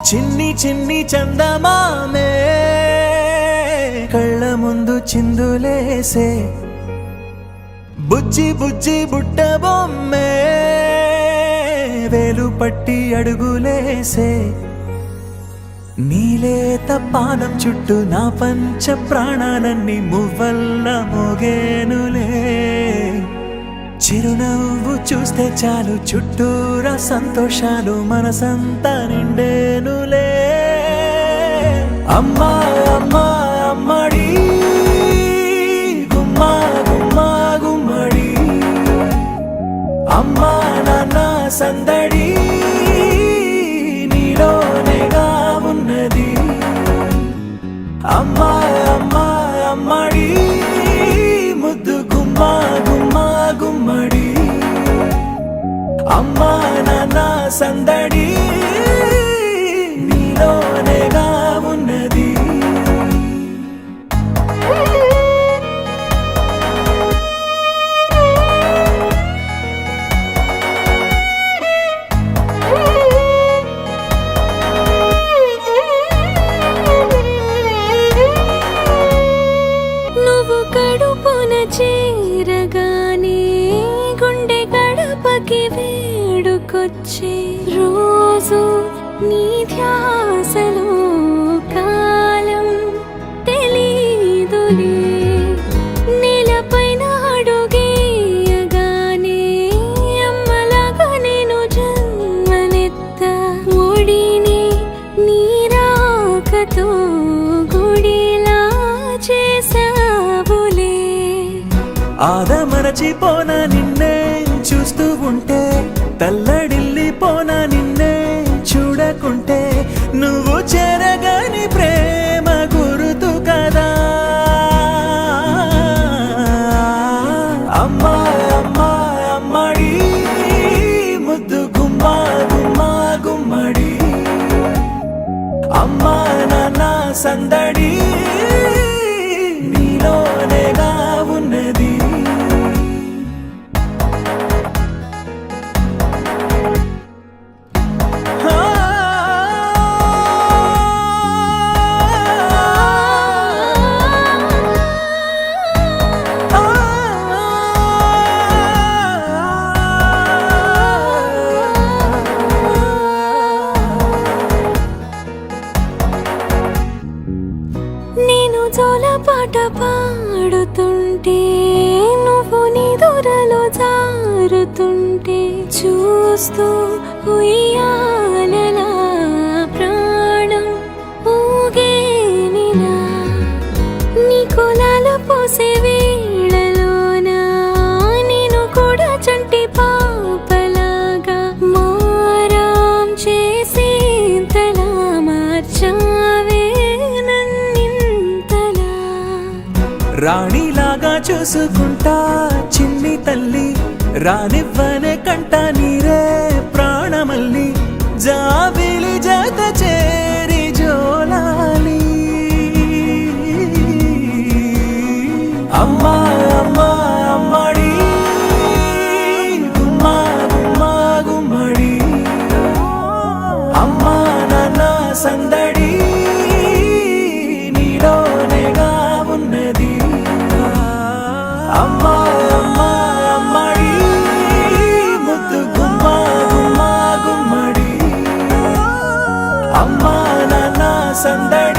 చిన్ని చిన్ని చందమామే కళ్ళ ముందు చిందులేసే బుజ్జి బుజ్జి బుట్ట బొమ్మే వేలు పట్టి అడుగులేసే నీలేత పానం చుట్టూ నా పంచ ప్రాణాలన్నీ మువ్వల్ల మోగేనులే చిరునవ్వు చూస్తే చాలు చుట్టూరా సంతోషాలు మనసంతా నిండేనులే అమ్మా అమ్మా అమ్మడి గుమ్మా గుమ్మా గుమ్మడి అమ్మా నాన్న సందడి నీలోనేగా ఉన్నది అమ్మా అమ్మా అమ్మడి ముద్దు గుమ్మా గుమ్మా గుమ్మడి అమ్మా నాన్న సందడి నీలోనేగా ఉన్నది నువ్వు కడుపున చేరగానే గుండె గడపకి వేడుకొచ్చే రోజు నీ ధ్యాసలో కాలం తెలీదులే నేలపైన అడుగేయగానే అమ్మలాగా నేను జన్మనెత్త ఒడిని నీ రాకతో గుడిలా చేసావులే ఆదమరచిపోన నిన్నే చూస్తూ ఉంటే తల్లడిల్లిపోన నిన్నే చూడకుంటే నువ్వు చెరగని ప్రేమ గురుతు కదా అమ్మా అమ్మా అమ్మడి ముద్దు గుమ్మా గుమ్మా గుమ్మడి అమ్మా నాన్న సందడి నీలోనేగా ఉన్నది నేను జోలపాట పాడుతుంటే నువ్వు నిదురలో జారుతుంటే చూస్తూ ఉయ్యాలలా ప్రాణం ఊగేనిలా నీ కులాల పోసే వేళలోన నేను కూడా చంటి పాపలాగా మారాం చేసేంతలా మార్చావే రాణిలాగా చూసుకుంటా చిన్ని తల్లి రానివ్వనే కంట నీరే ప్రాణమల్లి జాబిలి జత చేరి జోలాలి అమ్మా అమ్మా అమ్మడి గుమ్మా గుమ్మా గుమ్మడి అమ్మా నాన్న సందడి నీలోనేగా ఉన్నది అమ్మా అమ్మా అమ్మడి ముద్దు గుమ్మా గుమ్మా గుమ్మడి అమ్మా నాన్న సందడి